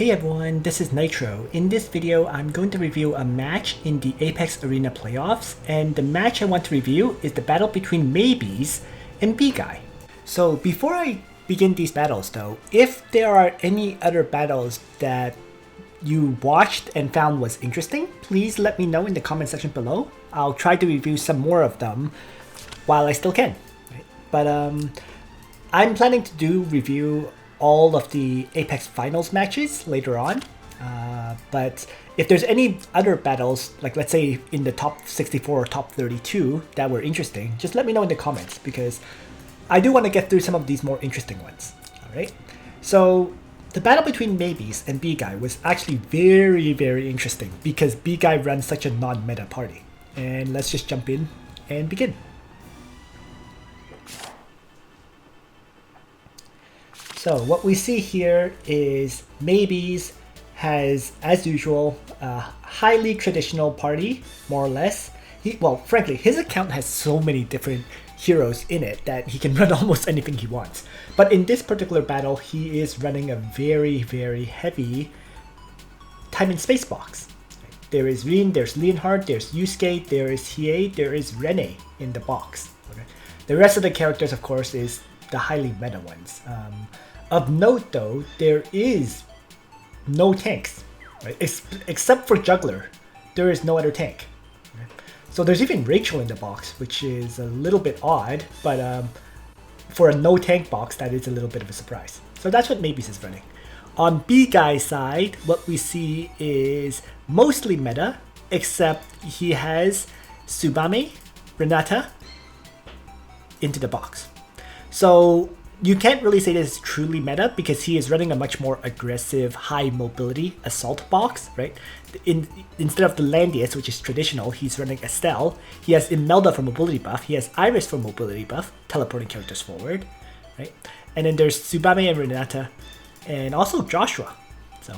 Hey everyone, this is Nitro. In this video, I'm going to review a match in the Apex Arena playoffs, and the match I want to review is the battle between Maybz and BGuy. So before I begin these battles though, if there are any other battles that you watched and found was interesting, please let me know in the comment section below. I'll try to review some more of them while I still can. Right? But I'm planning to review all of the Apex Finals matches later on. But if there's any other battles, like let's say in the top 64 or top 32 that were interesting, just let me know in the comments because I do want to get through some of these more interesting ones. Alright, so the battle between Maybz and BGuy was actually very interesting because BGuy runs such a non-meta party. And let's just jump in and begin. So what we see here is Maybz has, as usual, a highly traditional party, more or less. Well, frankly, his account has so many different heroes in it that he can run almost anything he wants. But in this particular battle, he is running a very heavy time and space box. There is Rin, there's Leonhard, there's Yusuke, there is Hiei, there is Rene in the box. Okay. The rest of the characters, of course, is the highly meta ones. Of note though, there is no tanks, right? Except for Juggler, there is no other tank. Right? So there's even Rachel in the box, which is a little bit odd, but for a no tank box, that is a little bit of a surprise. So that's what Maybz is running. On BGuy's side, what we see is mostly meta, except he has Tsubame, Renata into the box. So you can't really say this is truly meta because he is running a much more aggressive, high mobility assault box, right? Instead of the Landius, which is traditional, he's running Estelle. He has Imelda for mobility buff. He has Iris for mobility buff, teleporting characters forward, right? And then there's Tsubame and Renata, and also Joshua. So,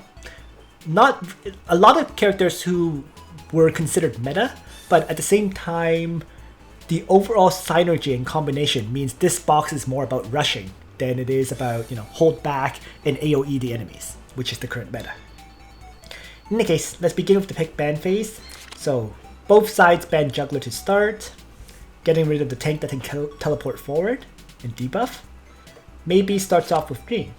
not a lot of characters who were considered meta, but at the same time, the overall synergy and combination means this box is more about rushing than it is about, hold back and AoE the enemies, which is the current meta. In any case, let's begin with the pick ban phase. So both sides ban Juggler to start, getting rid of the tank that can teleport forward and debuff. Maybz starts off with Green,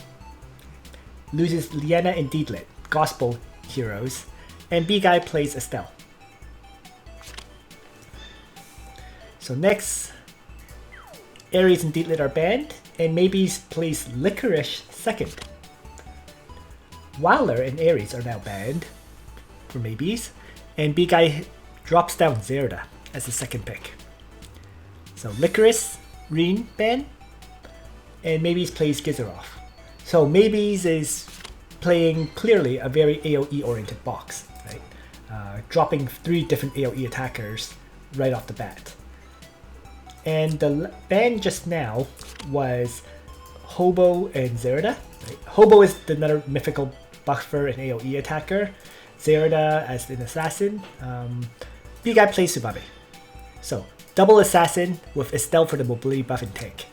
loses Liana and Deedlit, Gospel heroes, and BGuy plays Estelle. So next, Ares and Deedlit are banned, and Maybz plays Licorice second. Wilder and Ares are now banned for Maybz, and BGuy drops down Zerda as the second pick. So Licorice, Reen ban, and Maybz plays Gizaroff. So Maybz is playing clearly a very AoE oriented box, right? Dropping 3 different AoE attackers right off the bat. And the ban just now was Hobo and Zerda. Right? Hobo is another mythical buffer and AoE attacker. Zerda as an assassin. BGuy plays Tsubame. So double assassin with Estelle for the mobility buff and tank.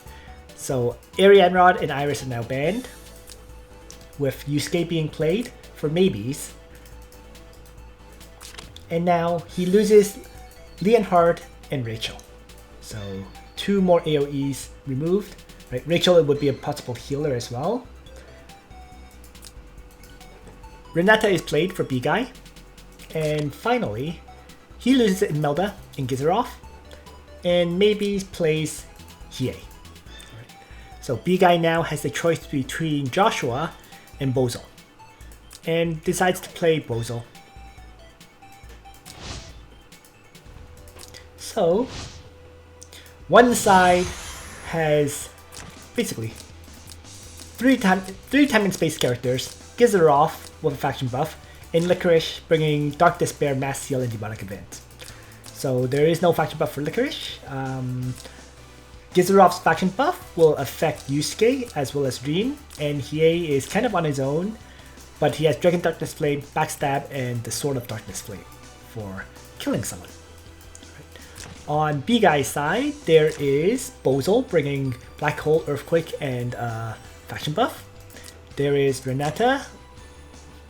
So Arianrod and Iris are now banned, with Yusuke being played for Maybz. And now he loses Leonhard and Rachel. So 2 more AoEs removed. Right? Rachel would be a possible healer as well. Renata is played for BGuy. And finally, he loses Imelda and Gizaroff. And Maybz plays Hiei. Right. So BGuy now has the choice between Joshua and Bozo. And decides to play Bozo. So one side has basically 3 time and space characters, Gizaroff with a faction buff, and Licorice bringing Dark Despair, Mass Seal, and Demonic Event. So there is no faction buff for Licorice. Gizaroff's faction buff will affect Yusuke as well as Rin, and Hiei is kind of on his own, but he has Dragon Darkness Flame, Backstab, and the Sword of Darkness Flame for killing someone. On BGuy's side, there is Bozo bringing Black Hole, Earthquake, and faction buff. There is Renata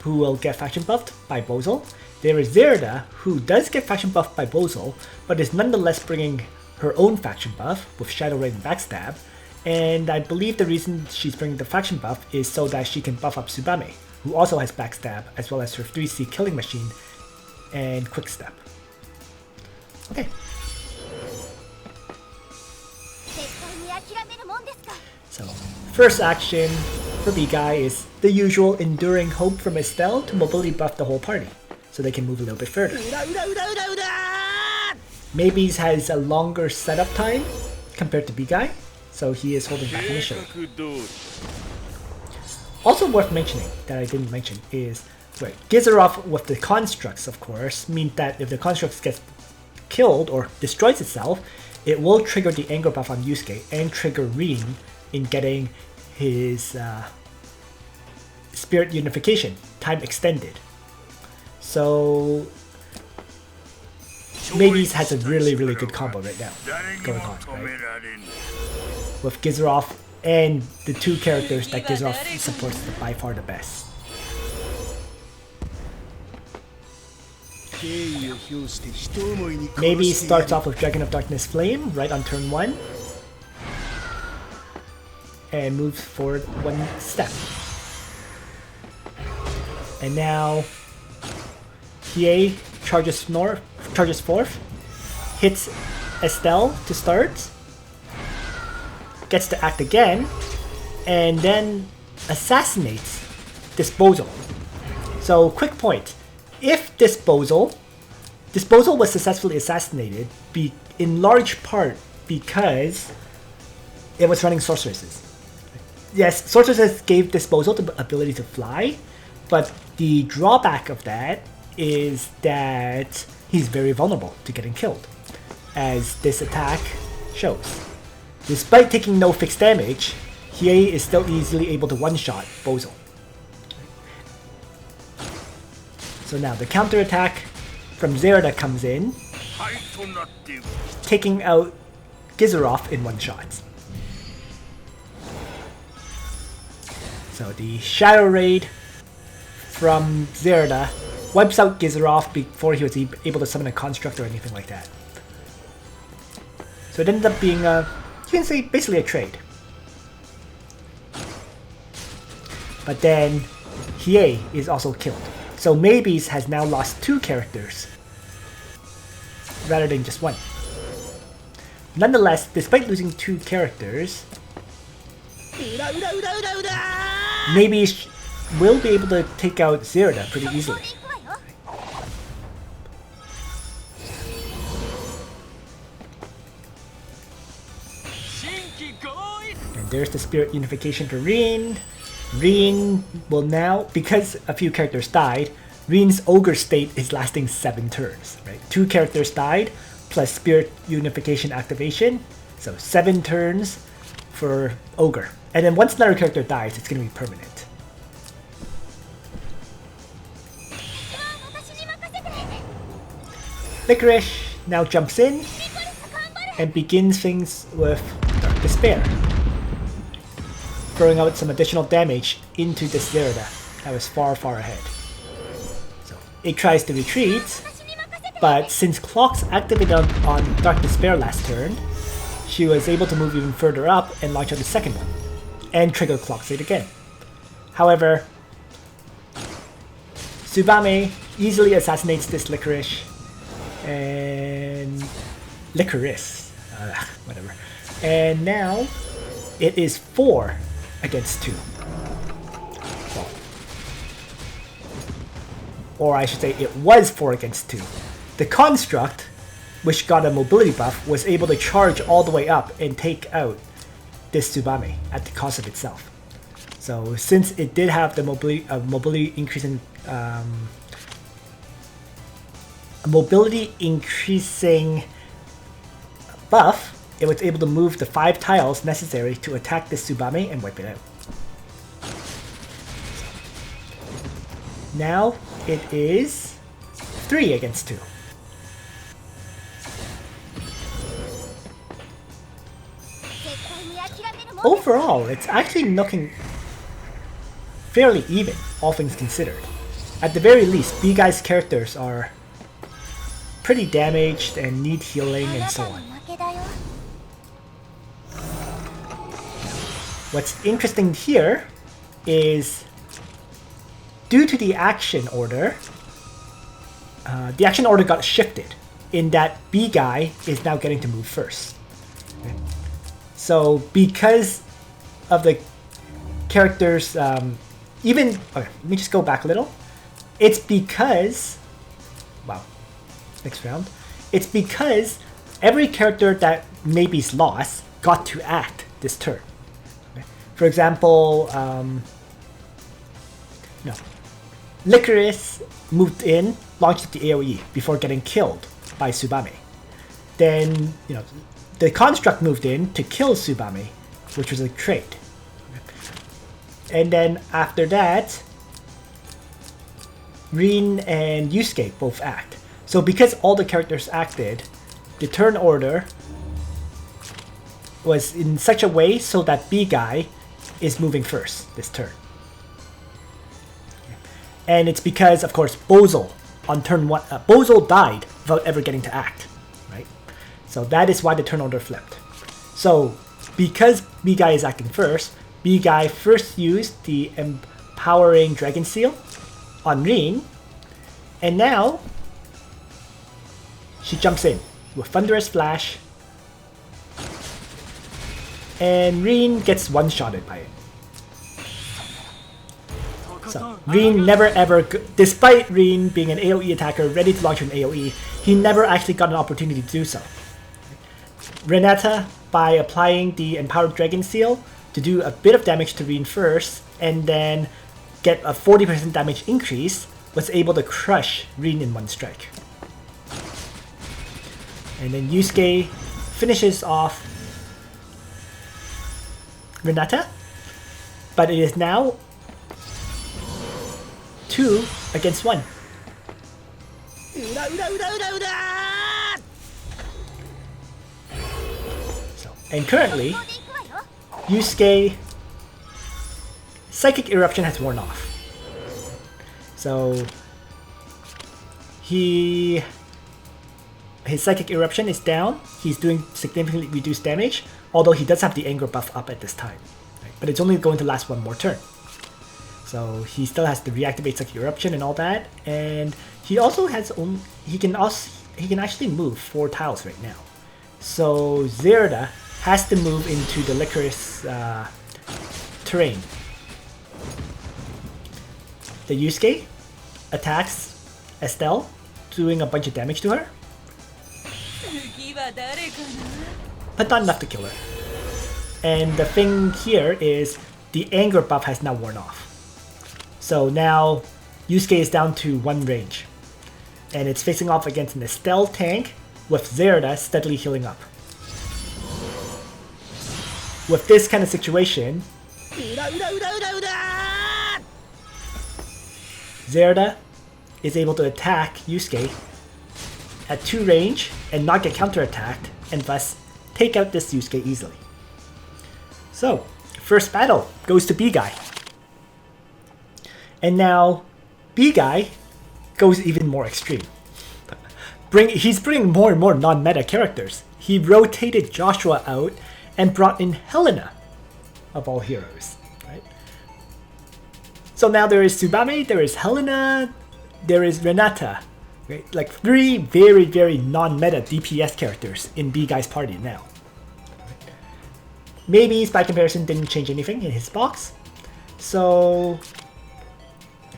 who will get faction buffed by Bozal. There is Zerda, who does get faction buffed by Bozal, but is nonetheless bringing her own faction buff with Shadow Raid and Backstab. And I believe the reason she's bringing the faction buff is so that she can buff up Tsubame, who also has Backstab, as well as her 3C Killing Machine and Quick Step. Okay. So, first action for BGuy is the usual Enduring Hope from Estelle to mobility buff the whole party, so they can move a little bit further. Maybz has a longer setup time compared to BGuy, so he is holding back initially. Also worth mentioning, that I didn't mention, is Gizarov with the constructs, of course, means that if the constructs gets killed or destroys itself, it will trigger the anger buff on Yusuke and trigger Rin in getting his spirit unification time extended. So Maybz has a really good combo right now going on, right? With Gizarov and the two characters that Gizarov supports by far the best. Maybz starts off with Dragon of Darkness Flame right on turn 1 and moves forward 1 step. And now Hiei charges forth, hits Estelle to start, gets to act again, and then assassinates Disposal. So quick point, if Disposal was successfully assassinated in large part because it was running sorceresses. Yes, sorceresses gave Disposal the ability to fly, but the drawback of that is that he's very vulnerable to getting killed, as this attack shows. Despite taking no fixed damage, Hiei is still easily able to one-shot Bozal. So now the counter-attack from Zerda comes in, taking out Gizarov in one shot. So the Shadow Raid from Zerda wipes out Gizarov before he was able to summon a construct or anything like that. So it ended up being you can say basically a trade. But then Hiei is also killed. So Maybz has now lost 2 characters rather than just 1. Nonetheless, despite losing 2 characters, Maybz will be able to take out Zerda pretty easily. And there's the spirit unification for Rin. Rin will now, because a few characters died, Rin's ogre state is lasting 7 turns. Right? 2 characters died, plus spirit unification activation, so 7 turns for ogre. And then once another character dies, it's going to be permanent. Licorice now jumps in and begins things with Dark Despair, throwing out some additional damage into this Zerda that was far ahead. So it tries to retreat, but since Clocks activated on Dark Despair last turn, she was able to move even further up and launch out the second one, and trigger Clock's Raid again. However, Tsubame easily assassinates this Licorice, and whatever. And now it is 4 against 2. Well, or I should say it was 4 against 2. The construct, which got a mobility buff, was able to charge all the way up and take out this Tsubame at the cost of itself. So since it did have the mobility increasing buff, it was able to move the 5 tiles necessary to attack this Tsubame and wipe it out. Now it is 3 against 2. Overall, it's actually looking fairly even, all things considered. at the very least, BGuy's characters are pretty damaged and need healing and so on. What's interesting here is due to the action order got shifted in that BGuy is now getting to move first. Okay. So because of the characters, okay, let me just go back a little. It's because, wow, next round. It's because every character that Maybz lost got to act this turn. Okay. For example, Licorice moved in, launched the AoE before getting killed by Tsubame. Then, the Construct moved in to kill Tsubame, which was a trait. And then after that, Rin and Yusuke both act. So because all the characters acted, the turn order was in such a way so that BGuy is moving first this turn. And it's because, of course, Bozel on turn 1, Bozel died without ever getting to act, right? So that is why the turn order flipped. So because BGuy is acting first, BGuy first used the Empowering Dragon Seal on Rin, and now she jumps in with Thunderous Flash, and Rin gets one-shotted by it. So Rin never ever, despite Rin being an AoE attacker ready to launch an AoE, he never actually got an opportunity to do so. Renata, by applying the Empowered Dragon Seal to do a bit of damage to Rin first, and then get a 40% damage increase, was able to crush Rin in one strike. And then Yusuke finishes off Renata, but it is now 2 against 1. And currently, Yusuke Psychic Eruption has worn off. So his Psychic Eruption is down. He's doing significantly reduced damage, although he does have the anger buff up at this time. Right? But it's only going to last one more turn. So he still has to reactivate Psychic Eruption and all that, and he also has he can actually move 4 tiles right now. So Zerda has to move into the Licorice terrain. The Yusuke attacks Estelle, doing a bunch of damage to her, but not enough to kill her. And the thing here is the anger buff has now worn off. So now Yusuke is down to 1 range, and it's facing off against an Estelle tank with Zerda steadily healing up. With this kind of situation, Zerda is able to attack Yusuke at 2 range and not get counterattacked, and thus take out this Yusuke easily. So, first battle goes to BGuy. And now, BGuy goes even more extreme. He's bringing more and more non-meta characters. He rotated Joshua out and brought in Helena, of all heroes. Right? So now there is Tsubame, there is Helena, there is Renata. Right? Like 3 very, very non-meta DPS characters in BGuy's party now. Maybz, by comparison, didn't change anything in his box. So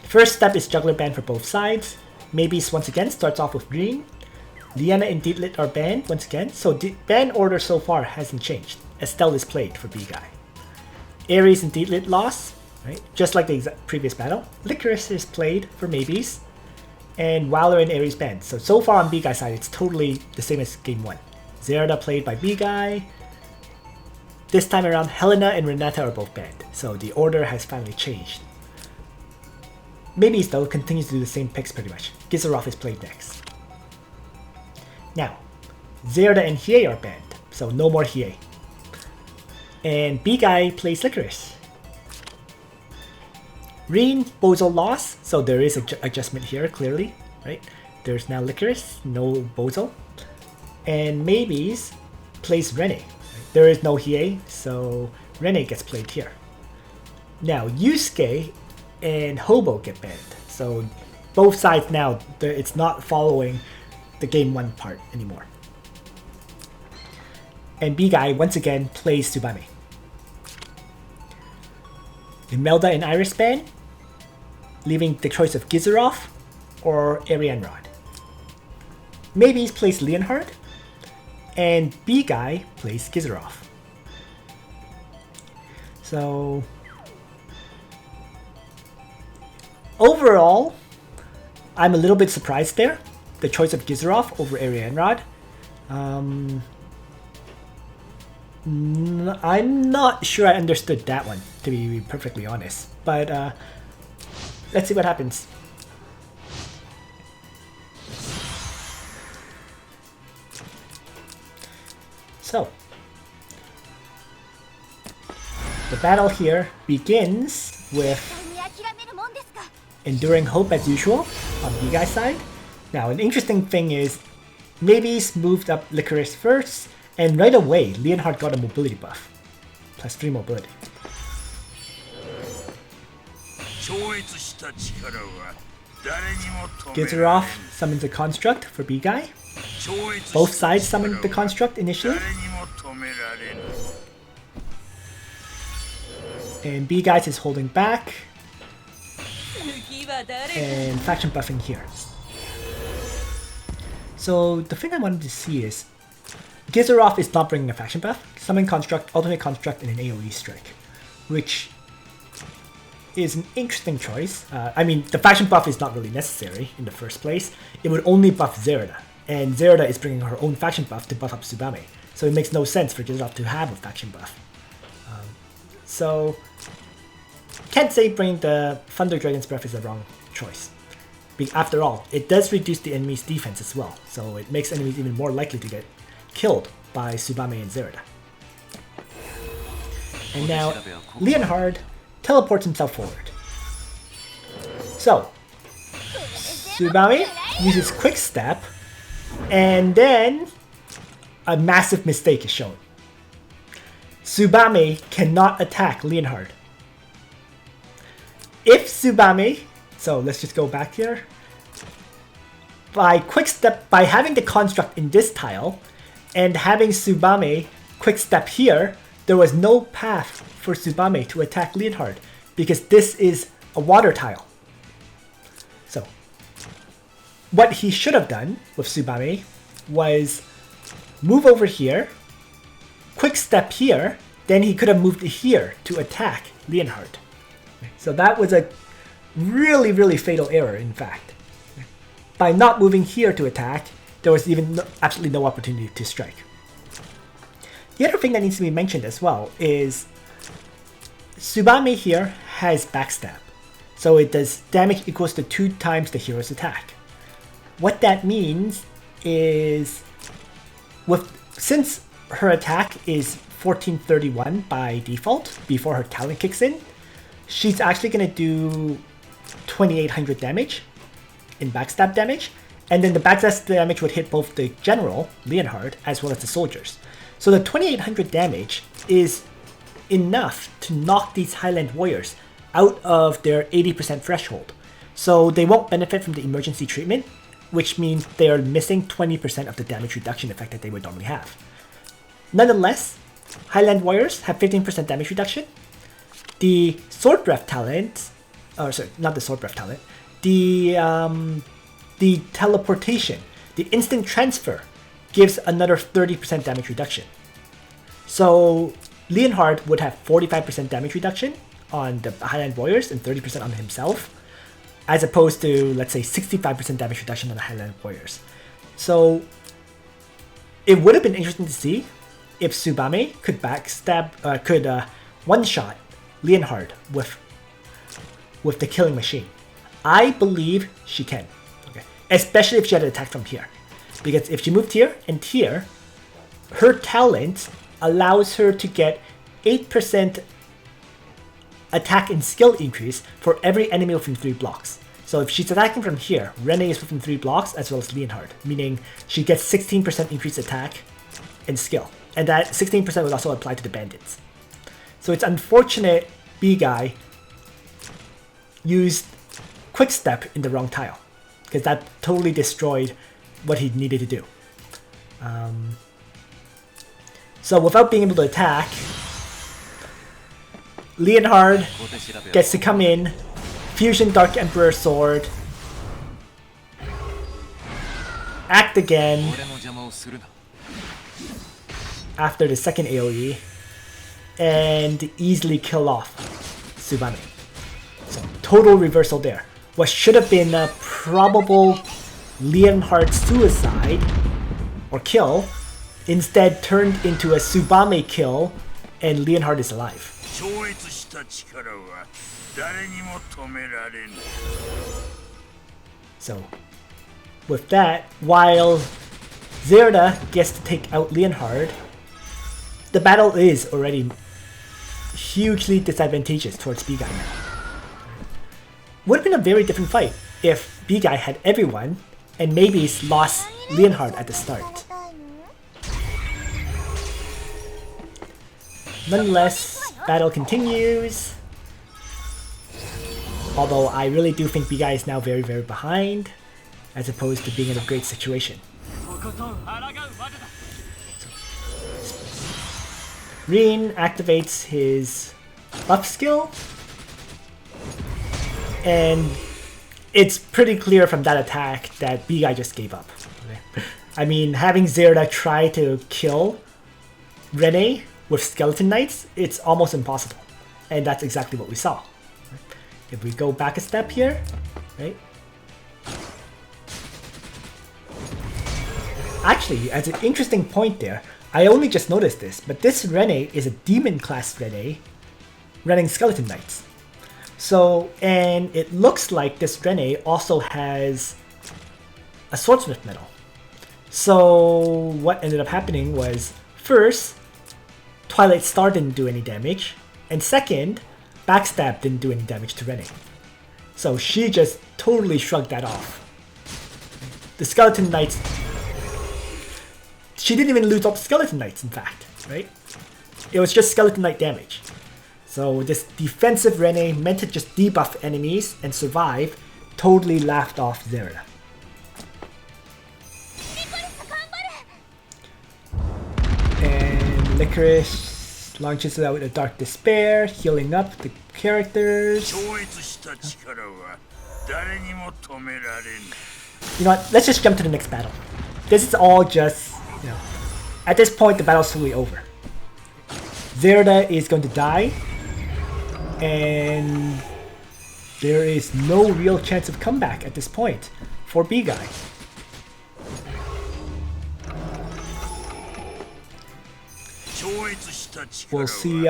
first step is Juggler ban for both sides. Maybz once again starts off with green. Liana and Dietlit are banned once again, so the ban order so far hasn't changed. Estelle is played for BGuy. Ares and Dietlit lost, right? Just like the previous battle. Licorice is played for Maybz, and Waller and Ares banned. So far on BGuy side, it's totally the same as game 1. Zerda played by BGuy. This time around, Helena and Renata are both banned, so the order has finally changed. Maybz though continues to do the same picks pretty much. Gizarov is played next. Now, Zerda and Hiei are banned, so no more Hiei. And BGuy plays Licorice. Reen, Bozo loss, so there is an adjustment here, clearly, right? There's now Licorice, no Bozo. And Maybz plays Rene. There is no Hiei, so Rene gets played here. Now, Yusuke and Hobo get banned. So both sides now, it's not following the game 1 part anymore. And BGuy once again plays Tsubame. Imelda and Iris ban, leaving the choice of Gizerov or Arianrod. Maybz plays Leonhard, and BGuy plays Gizerov. So overall, I'm a little bit surprised there. The choice of Gizerov over Arianrod. I'm not sure I understood that one, to be perfectly honest. But let's see what happens. So, the battle here begins with Enduring Hope as usual on BGuy's side. Now, an interesting thing is Maybz moved up Licorice first, and right away Leonhard got a mobility buff. Plus 3 mobility. Gizerov summons a construct for BGuy. Both sides summoned the construct initially. And BGuy is holding back. And faction buffing here. So the thing I wanted to see is Gizerov is not bringing a faction buff. Summon construct, alternate construct, and an AoE strike, which is an interesting choice. I mean, the faction buff is not really necessary in the first place. It would only buff Zerida, and Zerida is bringing her own faction buff to buff up Tsubame, so it makes no sense for Gizerov to have a faction buff. So can't say bringing the Thunder Dragon's Breath is the wrong choice. After all, it does reduce the enemy's defense as well, so it makes enemies even more likely to get killed by Tsubame and Zerida. And now Leonhard teleports himself forward. So Tsubame uses Quick Step, and then a massive mistake is shown. Tsubame cannot attack Leonhard. If Tsubame, so let's just go back here. By Quick Step, by having the construct in this tile, and having Tsubame Quick Step here, there was no path for Tsubame to attack Leonhard, because this is a water tile. So, what he should have done with Tsubame was move over here, Quick Step here, then he could have moved here to attack Leonhard. So that was a really, really fatal error, in fact. By not moving here to attack, there was even absolutely no opportunity to strike. The other thing that needs to be mentioned as well is Tsubame here has backstab. So it does damage equals to 2 times the hero's attack. What that means is, since her attack is 1431 by default before her talent kicks in, she's actually going to do 2800 damage in backstab damage, and then the backstab damage would hit both the general, Leonhard, as well as the soldiers. So the 2800 damage is enough to knock these Highland Warriors out of their 80% threshold. So they won't benefit from the emergency treatment, which means they are missing 20% of the damage reduction effect that they would normally have. Nonetheless, Highland Warriors have 15% damage reduction. The Sword Breath talent, or sorry, not the Sword Breath talent, the teleportation, the instant transfer gives another 30% damage reduction. So Leonhard would have 45% damage reduction on the Highland Warriors and 30% on himself, as opposed to, let's say, 65% damage reduction on the Highland Warriors. So it would have been interesting to see if Tsubame could backstab, could one-shot Leonhard with the killing machine. I believe she can, okay, especially if she had an attack from here, because if she moved here and here, her talent allows her to get 8% attack and skill increase for every enemy within 3 blocks. So if she's attacking from here, Renee is within 3 blocks as well as Leonhard, meaning she gets 16% increased attack and skill. And that 16% would also apply to the bandits. So it's unfortunate BGuy used Quick Step in the wrong tile, because that totally destroyed what he needed to do. So without being able to attack, Leonhard gets to come in, Fusion Dark Emperor Sword, act again after the second AoE, and easily kill off Tsubame. So total reversal there. What should have been a probable Leonhard suicide or kill instead turned into a Tsubame kill, and Leonhard is alive. So with that, while Zerda gets to take out Leonhard, the battle is already hugely disadvantageous towards BGuy now. Would have been a very different fight if BGuy had everyone and Maybz lost Leonhard at the start. Nonetheless, battle continues. Although I really do think BGuy is now very, very behind, as opposed to being in a great situation. Rin activates his buff skill, and it's pretty clear from that attack that BGuy just gave up. I mean, having Zerda try to kill Renee with Skeleton Knights, it's almost impossible. And that's exactly what we saw. If we go back a step here, right? Actually, as an interesting point there, I only just noticed this, but this Renee is a demon class Renee running Skeleton Knights. So, and it looks like this Renee also has a Swordsmith medal. So what ended up happening was, first, Twilight Star didn't do any damage, and second, Backstab didn't do any damage to Renee. So she just totally shrugged that off. The Skeleton Knights, she didn't even lose all the Skeleton Knights, in fact, right? It was just Skeleton Knight damage. So this defensive Renee meant to just debuff enemies and survive, totally laughed off Zerda. And Licorice launches out a Dark Despair, healing up the characters. You know what, let's just jump to the next battle. This is all just, you know, at this point the battle's fully over. Zerda is going to die, and there is no real chance of comeback at this point for BGuy. We'll see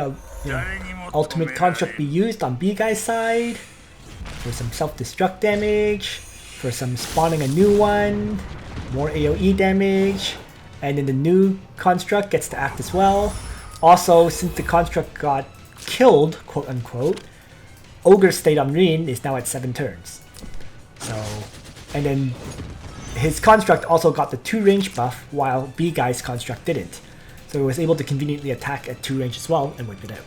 Ultimate Construct be used on BGuy's side for some self-destruct damage, for some spawning a new one, more AoE damage, and then the new construct gets to act as well. Also, since the construct got killed, quote unquote, Ogre's State on Rin is now at 7 turns. So, and then his construct also got the 2 range buff while BGuy's construct didn't. So he was able to conveniently attack at 2 range as well and wipe it out.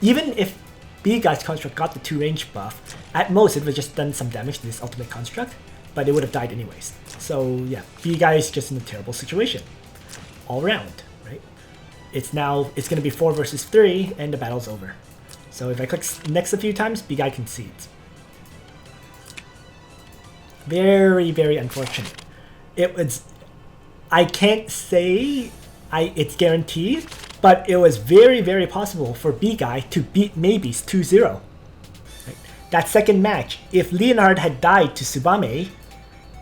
Even if BGuy's construct got the 2 range buff, at most it would have just done some damage to this ultimate construct, but it would have died anyways. So yeah, BGuy is just in a terrible situation. All around, right? It's going to be 4 versus 3 and the battle's over. So if I click next a few times, BGuy concedes. Very, very unfortunate. It was, I can't say it's guaranteed, but it was very, very possible for BGuy to beat Maybz 2-0. Right? That second match, if Leonhard had died to Tsubame,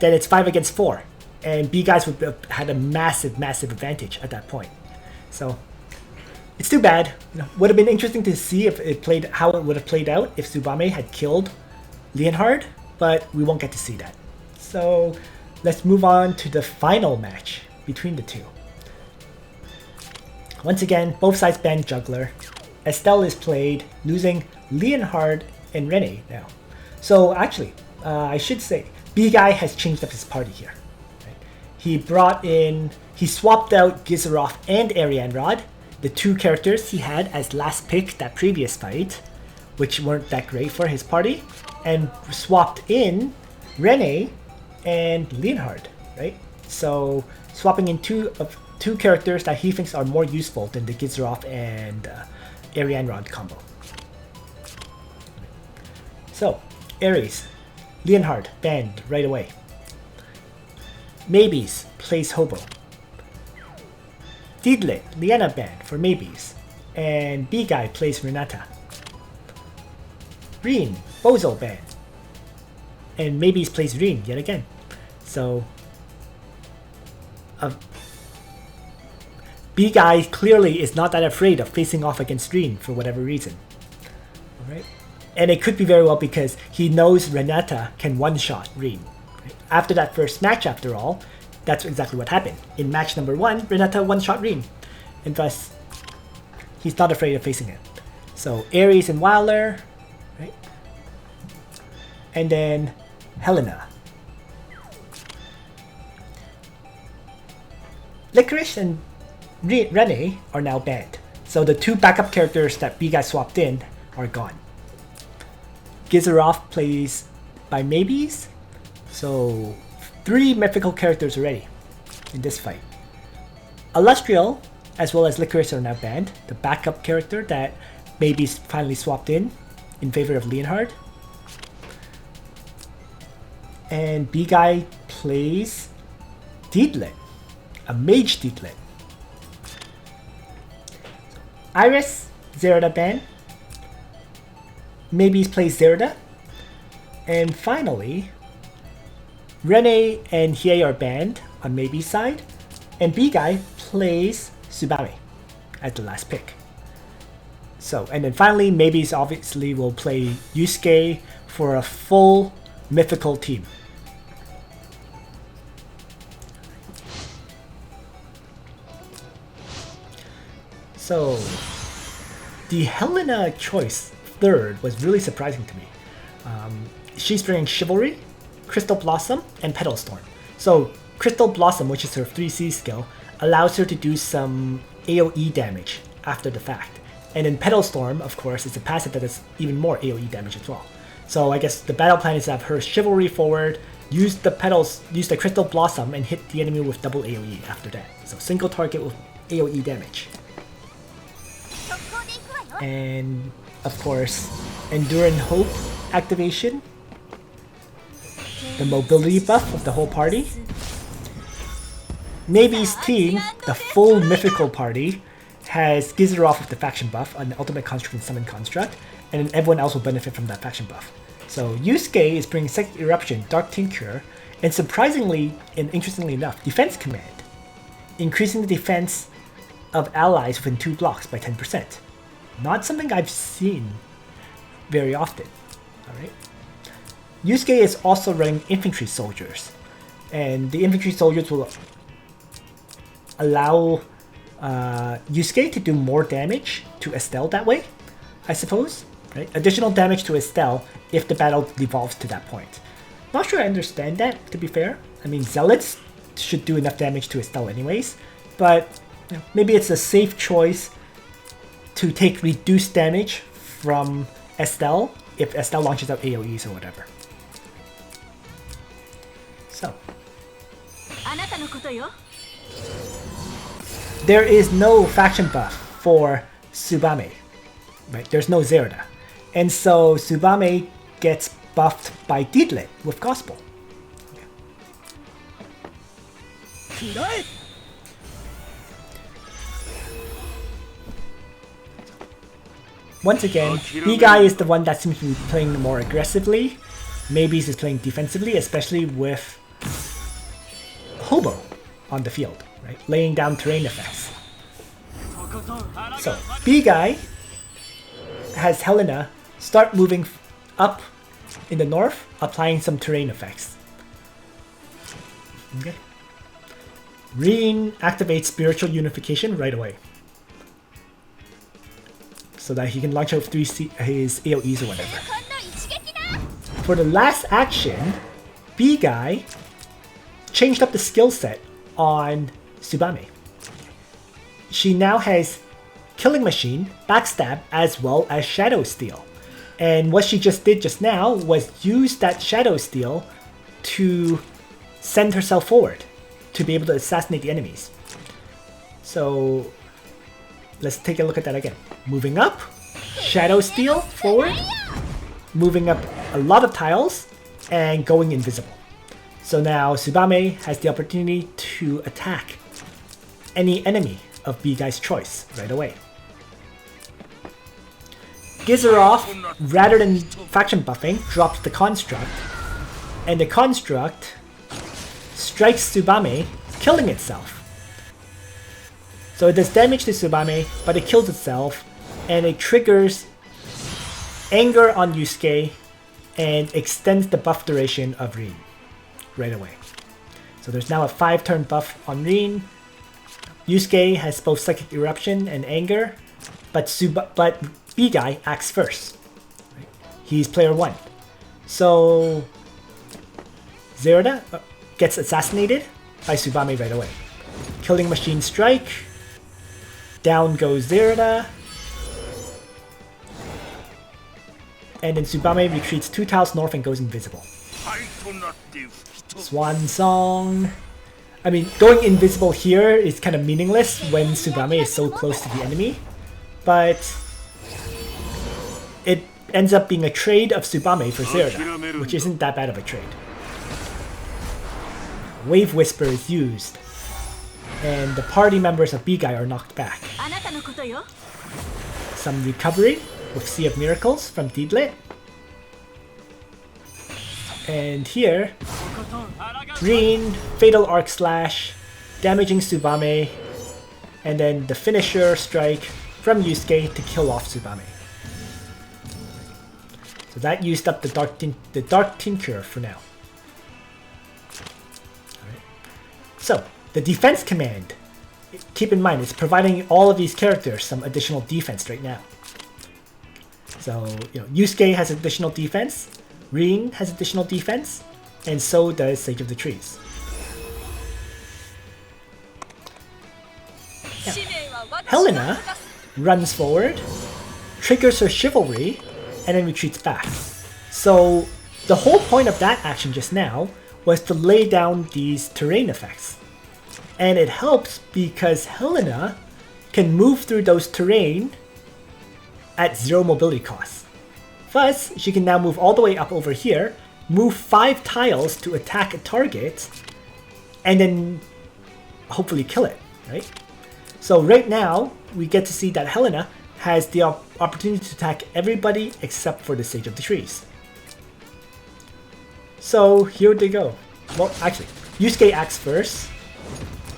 then it's 5 against 4. And BGuy would have had a massive, massive advantage at that point. So it's too bad. You know, would have been interesting to see if it played, how it would have played out if Tsubame had killed Leonhard, but we won't get to see that. So let's move on to the final match between the two. Once again, both sides banned Juggler, Estelle is played, losing Leonhard and Rene now. So actually, I should say, BGuy has changed up his party here. Right? He swapped out Gizaroff and Arianrod, the two characters he had as last pick that previous fight, which weren't that great for his party, and swapped in Rene and Leonhard, right? So swapping in two characters that he thinks are more useful than the Gizaroff and Arianrod combo. So, Ares, Leonhard, banned right away. Maybz plays Hobo. Didlet, Liana banned for Maybz. And BGuy plays Renata. Reen, Bozo banned. And Maybz plays Reen yet again. So, BGuy clearly is not that afraid of facing off against Reen for whatever reason. Alright? And it could be very well because he knows Renata can one-shot Reen. Right? After that first match, after all, that's exactly what happened. In match number 1, Renata one-shot Reen. And thus, he's not afraid of facing it. So, Ares and Wilder, right? And then, Helena. Licorice and Rene are now banned. So the two backup characters that BGuy swapped in are gone. Gizaroff plays by Maybz. So 3 mythical characters already in this fight. Illustrial as well as Licorice are now banned. The backup character that Maybz finally swapped in favor of Leonhard. And BGuy plays Didlet, a mage Didlet. Iris, Zerda banned. Maybz plays Zerda. And finally, Rene and Hiei are banned on Maybz's side. And BGuy plays Tsubame as the last pick. So, and then finally, Maybz obviously will play Yusuke for a full mythical team. So, the Helena choice, third, was really surprising to me. She's bringing Chivalry, Crystal Blossom, and Petal Storm. So, Crystal Blossom, which is her 3C skill, allows her to do some AoE damage after the fact. And then Petal Storm, of course, is a passive that does even more AoE damage as well. So I guess the battle plan is to have her Chivalry forward, use the Crystal Blossom, and hit the enemy with double AoE after that. So single target with AoE damage. And of course, Endure and Hope activation, the mobility buff of the whole party. Maybz's team, the full mythical party, has Gizaroff with the faction buff, an ultimate construct and summon construct, and then everyone else will benefit from that faction buff. So Yusuke is bringing Second Eruption, Dark Tincture, and surprisingly and interestingly enough, Defense Command, increasing the defense of allies within 2 blocks by 10%. Not something I've seen very often. Alright. Yusuke is also running infantry soldiers, and the infantry soldiers will allow Yusuke to do more damage to Estelle that way, I suppose. Right? Additional damage to Estelle if the battle devolves to that point. Not sure I understand that, to be fair. I mean, Zealots should do enough damage to Estelle anyways, but you know, maybe it's a safe choice to take reduced damage from Estelle if Estelle launches out AoEs or whatever. So. There is no faction buff for Tsubame. Right? There's no Zerda. And so Tsubame gets buffed by Didlet with Gospel. Okay. Once again, BGuy is the one that seems to be playing more aggressively. Maybz is playing defensively, especially with Hobo on the field, right? Laying down terrain effects. So, BGuy has Helena start moving up in the north, applying some terrain effects. Okay. Reen activates Spiritual Unification right away. so that he can launch out his AoEs or whatever. For the last action, BGuy changed up the skill set on Tsubame. She now has Killing Machine, Backstab, as well as Shadow Steel. And what she just did just now was use that Shadow Steel to send herself forward to be able to assassinate the enemies. So let's take a look at that again. Moving up, Shadow Steel forward, moving up a lot of tiles, and going invisible. So now Tsubame has the opportunity to attack any enemy of BGuy's choice right away. Gizaroff, rather than faction buffing, drops the Construct, and the Construct strikes Tsubame, killing itself. So it does damage to Tsubame, but it kills itself, and it triggers Anger on Yusuke and extends the buff duration of Rin right away. So there's now a 5-turn buff on Rin. Yusuke has both Psychic Eruption and Anger, but BGuy acts first. Right? He's player 1. So Zerda gets assassinated by Tsubame right away. Killing Machine Strike. Down goes Zerda. And then Tsubame retreats 2 tiles north and goes invisible. Swan Song. I mean, going invisible here is kind of meaningless when Tsubame is so close to the enemy. But it ends up being a trade of Tsubame for Zerda, which isn't that bad of a trade. Wave Whisper is used, and the party members of BGuy are knocked back. Some recovery with Sea of Miracles from Deedlit. And here, Rin, Fatal Arc Slash, damaging Tsubame, and then the finisher strike from Yusuke to kill off Tsubame. So that used up the Dark Tinker for now. Alright. So, the defense command, keep in mind, it's providing all of these characters some additional defense right now. So, Yusuke has additional defense, Rin has additional defense, and so does Sage of the Trees. Now, Helena runs forward, triggers her Chivalry, and then retreats back. So the whole point of that action just now was to lay down these terrain effects. And it helps because Helena can move through those terrain at 0 mobility cost. Thus, she can now move all the way up over here, move 5 tiles to attack a target, and then hopefully kill it, right? So right now, we get to see that Helena has the opportunity to attack everybody except for the Sage of the Trees. So here they go. Well, actually, Yusuke acts first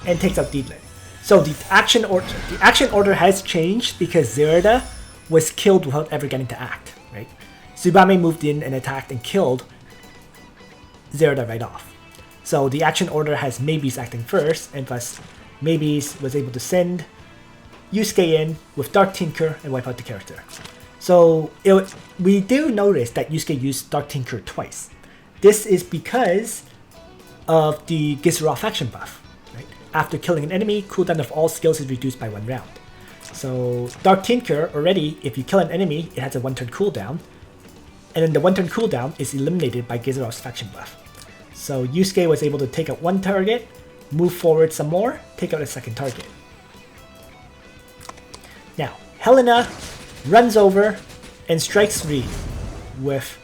and takes out Deedlit. So the action order has changed because Zerda was killed without ever getting to act, right? Tsubame moved in and attacked and killed Zerda right off. So the action order has Maybz acting first, and thus Maybz was able to send Yusuke in with Dark Tinker and wipe out the character. So we do notice that Yusuke used Dark Tinker twice. This is because of the Gizaroff faction buff. Right? After killing an enemy, cooldown of all skills is reduced by 1 round. So Dark Tinker already, if you kill an enemy, it has a 1-turn cooldown. And then the 1-turn cooldown is eliminated by Gizaroff's faction buff. So Yusuke was able to take out 1 target, move forward some more, take out a 2nd target. Now, Helena runs over and strikes Rin with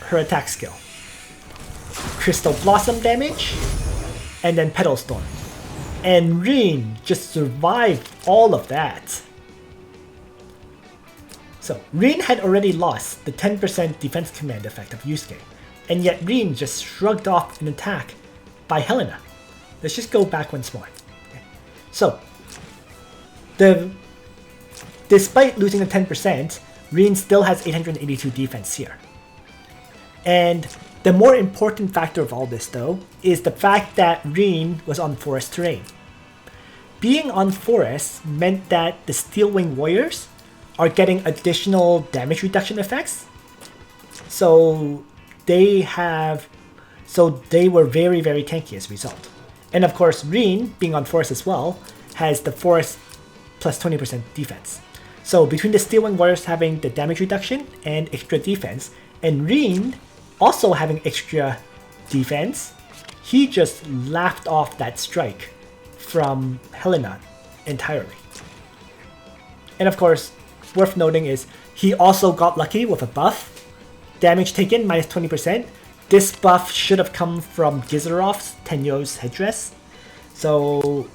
her attack skill. Crystal Blossom damage, and then Petal Storm. And Rin just survived all of that. So, Rin had already lost the 10% defense command effect of Yusuke, and yet Rin just shrugged off an attack by Helena. Let's just go back once more. Okay. So, despite losing the 10%, Rin still has 882 defense here. And the more important factor of all this, though, is the fact that Rin was on forest terrain. Being on forest meant that the Steelwing Warriors are getting additional damage reduction effects. So they were very, very tanky as a result. And of course, Rin, being on Forest as well, has the Forest plus 20% defense. So between the Steelwing Warriors having the damage reduction and extra defense, and Rin also having extra defense, he just laughed off that strike from Helena entirely. And of course, worth noting is he also got lucky with a buff. Damage taken minus 20%. This buff should have come from Gizarov's Tenyo's headdress. So,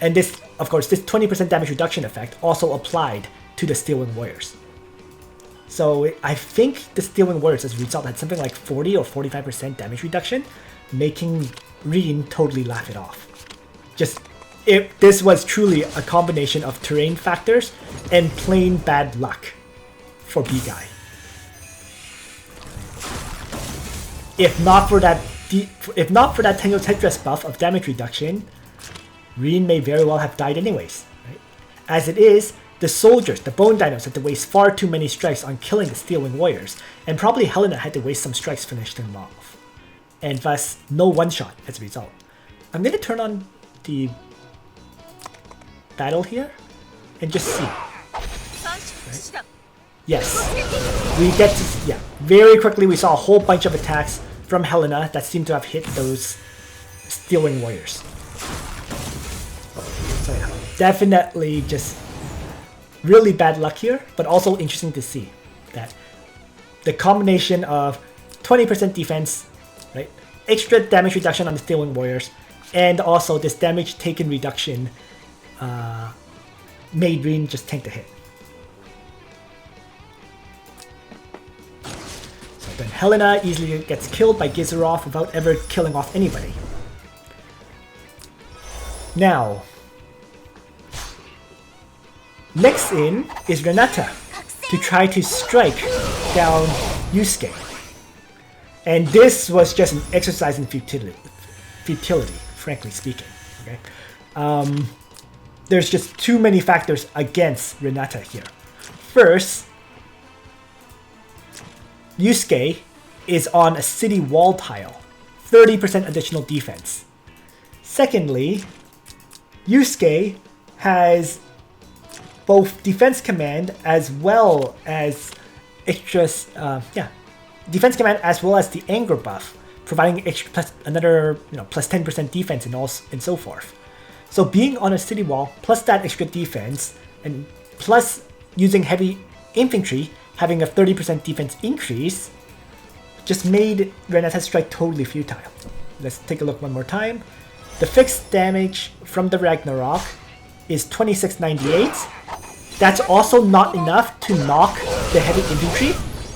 and this, of course, this 20% damage reduction effect also applied to the Steelwing Warriors. So I think the Steelwing Warriors as a result had something like 40 or 45% damage reduction, making Rin totally laugh it off. This was truly a combination of terrain factors and plain bad luck for BGuy. If not for that Tenyo's headdress buff of damage reduction, Rin may very well have died anyways. Right? As it is, the soldiers, the Bone Dinos, had to waste far too many strikes on killing the Steelwing Warriors, and probably Helena had to waste some strikes to finish them off. And thus, no one-shot as a result. I'm going to turn on the battle here and just see. Right? Yes, we get to, yeah, very quickly we saw a whole bunch of attacks from Helena that seemed to have hit those Steelwing Warriors. So yeah, definitely just really bad luck here, but also interesting to see that the combination of 20% defense, right, extra damage reduction on the Steelwing Warriors, and also this damage taken reduction made Rin just tank the hit. So then Helena easily gets killed by Gizarov without ever killing off anybody. Now, next in is Renata to try to strike down Yusuke. And this was just an exercise in futility, frankly speaking. Okay? There's just too many factors against Renata here. First, Yusuke is on a city wall tile, 30% additional defense. Secondly, Yusuke has both defense command as well as extras, defense command as well as the anger buff, providing extra plus another plus 10% defense and so forth. So being on a city wall plus that extra defense and plus using heavy infantry having a 30% defense increase just made Renata's strike totally futile. Let's take a look one more time. The fixed damage from the Ragnarok is 2698. That's also not enough to knock the heavy infantry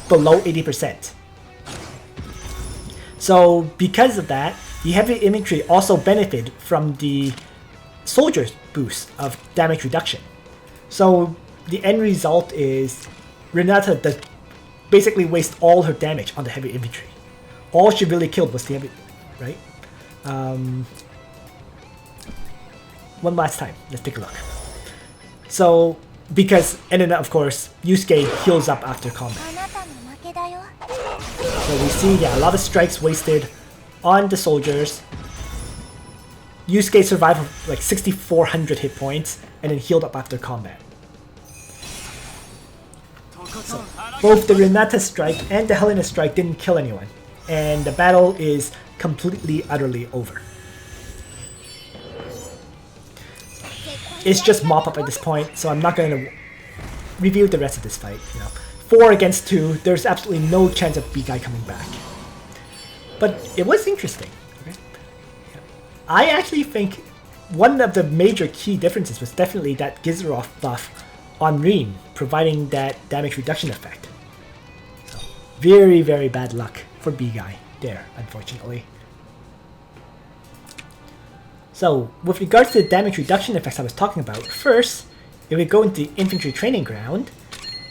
below 80%. So because of that, the heavy infantry also benefit from the soldiers boost of damage reduction. So the end result is Renata does basically waste all her damage on the heavy infantry. All she really killed was the heavy, right? One last time, let's take a look. So and then of course Yusuke heals up after combat. So we see a lot of strikes wasted on the soldiers. Yusuke survived with like 6,400 hit points and then healed up after combat. So both the Renata strike and the Helena strike didn't kill anyone, and the battle is completely utterly over. It's just mop up at this point, so I'm not going to review the rest of this fight. 4 against 2, there's absolutely no chance of BGuy coming back. But it was interesting. Okay? I actually think one of the major key differences was definitely that Gizarov buff on Rin, providing that damage reduction effect. So, very, very bad luck for BGuy there, unfortunately. So, with regards to the damage reduction effects I was talking about, first, if we go into the infantry training ground,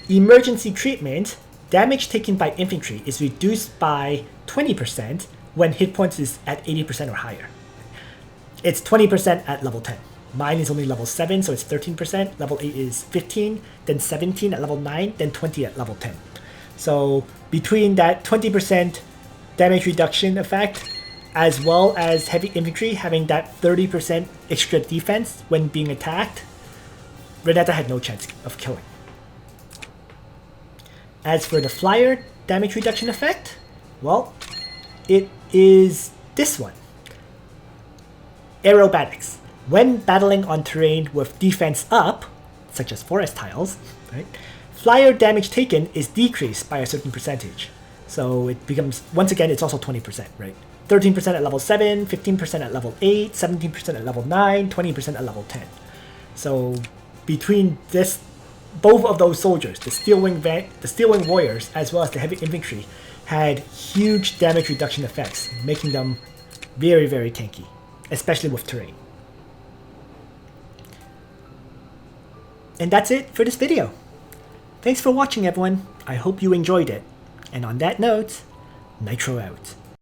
emergency treatment, damage taken by infantry is reduced by 20% when hit points is at 80% or higher. It's 20% at level 10. Mine is only level 7, so it's 13%. Level 8 is 15, then 17 at level 9, then 20 at level 10. So between that 20% damage reduction effect, as well as heavy infantry having that 30% extra defense when being attacked, Renata had no chance of killing. As for the flyer damage reduction effect, well, it is this one. Aerobatics. When battling on terrain with defense up, such as forest tiles, right, flyer damage taken is decreased by a certain percentage. So it becomes, once again, it's also 20%, right? 13% at level 7, 15% at level 8, 17% at level 9, 20% at level 10. So between this, both of those soldiers, the Steel Wing Warriors, as well as the Heavy Infantry, had huge damage reduction effects, making them very, very tanky, especially with terrain. And that's it for this video. Thanks for watching, everyone. I hope you enjoyed it. And on that note, Nitro out.